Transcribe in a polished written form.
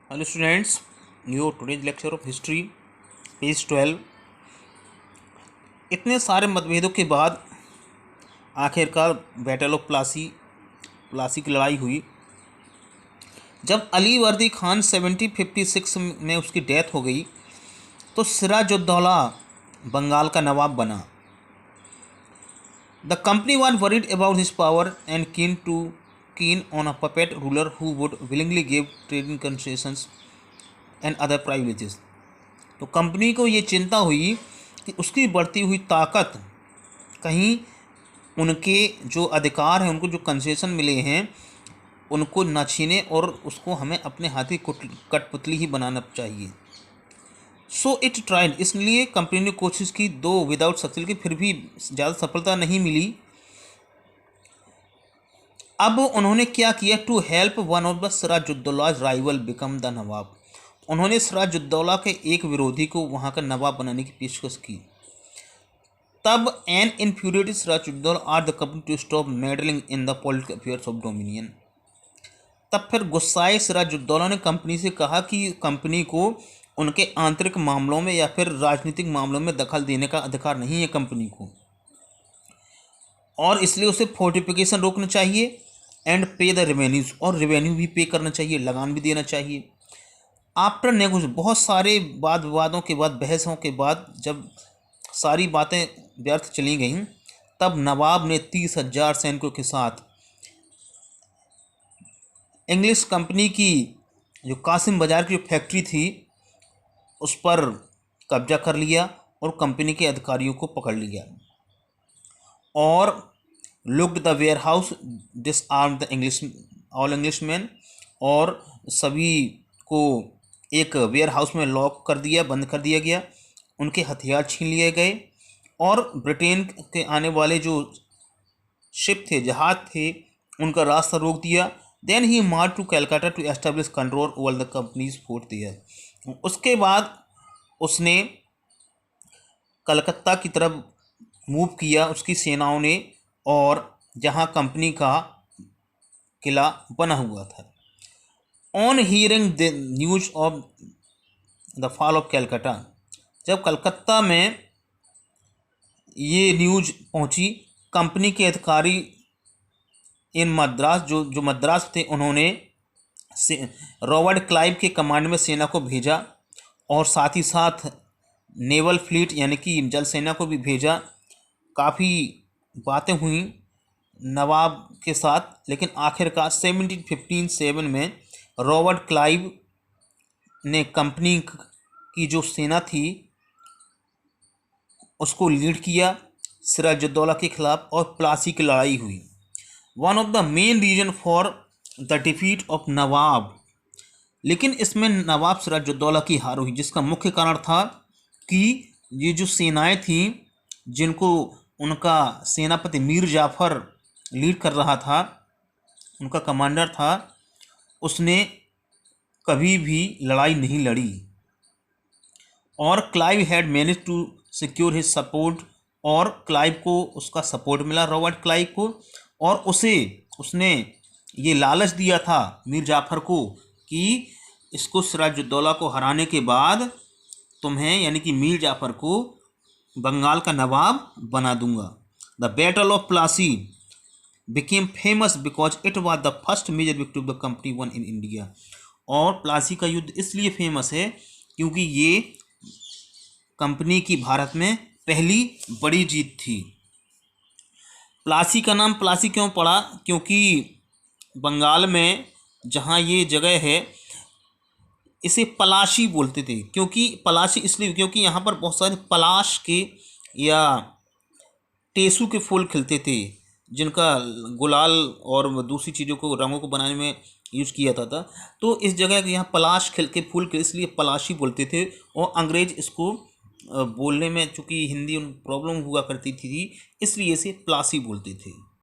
Hello students, your today's lecture of history, page 12। इतने सारे मतभेदों के बाद आखिरकार बैटल ऑफ प्लासी की लड़ाई हुई। जब अली वर्दी खान 1756 में उसकी डेथ हो गई तो सिराजुद्दौला बंगाल का नवाब बना। The company was worried about his power and keen on a puppet ruler who would willingly give trading concessions and other privileges। तो कंपनी को ये चिंता हुई कि उसकी बढ़ती हुई ताकत कहीं उनके जो अधिकार हैं, उनको जो कंसेशन मिले हैं, उनको न छीने और उसको हमें अपने हाथी कठपुतली ही बनाना चाहिए। सो इट ट्राइड, इसलिए कंपनी ने कोशिश की, दो विदाउट सक्सेस की, फिर भी ज़्यादा सफलता नहीं मिली। अब उन्होंने क्या किया? To help one of the Sirajuddaulah's rival become the nawab. उन्होंने सिराजुद्दौला के एक विरोधी को वहाँ का नवाब बनाने की पेशकश की। तब an infuriated Sirajuddaula asked the company to stop meddling in the political affairs of dominion. तब फिर गुस्साए सिराजुद्दौला ने कंपनी से कहा कि कंपनी को उनके आंतरिक मामलों में या फिर राजनीतिक मामलों में दखल देने का अधिकार नहीं है कंपनी को, और इसलिए उसे फोर्टिफिकेशन रोकना चाहिए एंड पे द रेवेन्यूज, और रेवेन्यू भी पे करना चाहिए, लगान भी देना चाहिए। आफ्टर नेगोशिएशन, बहुत सारे वाद विवादों के बाद, बहसों के बाद, जब सारी बातें व्यर्थ चली गईं, तब नवाब ने 30,000 सैनिकों के साथ इंग्लिश कंपनी की जो कासिम बाजार की जो फैक्ट्री थी उस पर कब्जा कर लिया और कंपनी के अधिकारियों को पकड़ लिया और looked the warehouse, disarm the all Englishman, और सभी को एक वेयर हाउस में लॉक कर दिया, बंद कर दिया गया, उनके हथियार छीन लिए गए और ब्रिटेन के आने वाले जो शिप थे, जहाज थे, उनका रास्ता रोक दिया। Then he march to Calcutta to establish control over the company's fort there. उसके बाद उसने कलकत्ता की तरफ मूव किया उसकी सेनाओं ने, और जहां कंपनी का किला बना हुआ था। On hearing the news of the fall of Calcutta, जब कलकत्ता में ये न्यूज पहुंची, कंपनी के अधिकारी इन मद्रास जो मद्रास थे, उन्होंने रॉबर्ट क्लाइव के कमांड में सेना को भेजा और साथ ही साथ नेवल फ्लीट यानी कि जल सेना को भी भेजा। काफ़ी बातें हुई नवाब के साथ, लेकिन आखिरकार 1757 में रॉबर्ट क्लाइव ने कंपनी की जो सेना थी उसको लीड किया सिराजुद्दौला के खिलाफ और प्लासी की लड़ाई हुई। One of the main reason for the defeat of nawab, लेकिन इसमें नवाब सिराजुद्दौला की हार हुई, जिसका मुख्य कारण था कि ये जो सेनाएं थीं जिनको उनका सेनापति मीर जाफ़र लीड कर रहा था, उनका कमांडर था, उसने कभी भी लड़ाई नहीं लड़ी और Clive had manage to secure his support, और क्लाइव को उसका सपोर्ट मिला, रॉबर्ट क्लाइव को, और उसने ये लालच दिया था मीर जाफ़र को कि इसको सिराजुद्दौला को हराने के बाद तुम्हें यानी कि मीर जाफ़र को बंगाल का नवाब बना दूंगा। The battle of Plassey became famous because it was the first major victory of the company won in India. और प्लासी का युद्ध इसलिए फेमस है क्योंकि ये कंपनी की भारत में पहली बड़ी जीत थी। प्लासी का नाम प्लासी क्यों पड़ा? क्योंकि बंगाल में जहाँ ये जगह है इसे पलाशी बोलते थे। क्योंकि पलाशी इसलिए क्योंकि यहाँ पर बहुत सारे पलाश के या टेसू के फूल खिलते थे, जिनका गुलाल और दूसरी चीज़ों को, रंगों को बनाने में यूज़ किया जाता था। तो इस जगह यहाँ पलाश खिल के फूल के इसलिए पलाशी बोलते थे, और अंग्रेज इसको बोलने में चूँकि हिंदी प्रॉब्लम हुआ करती थी इसलिए इसे प्लासी बोलते थे।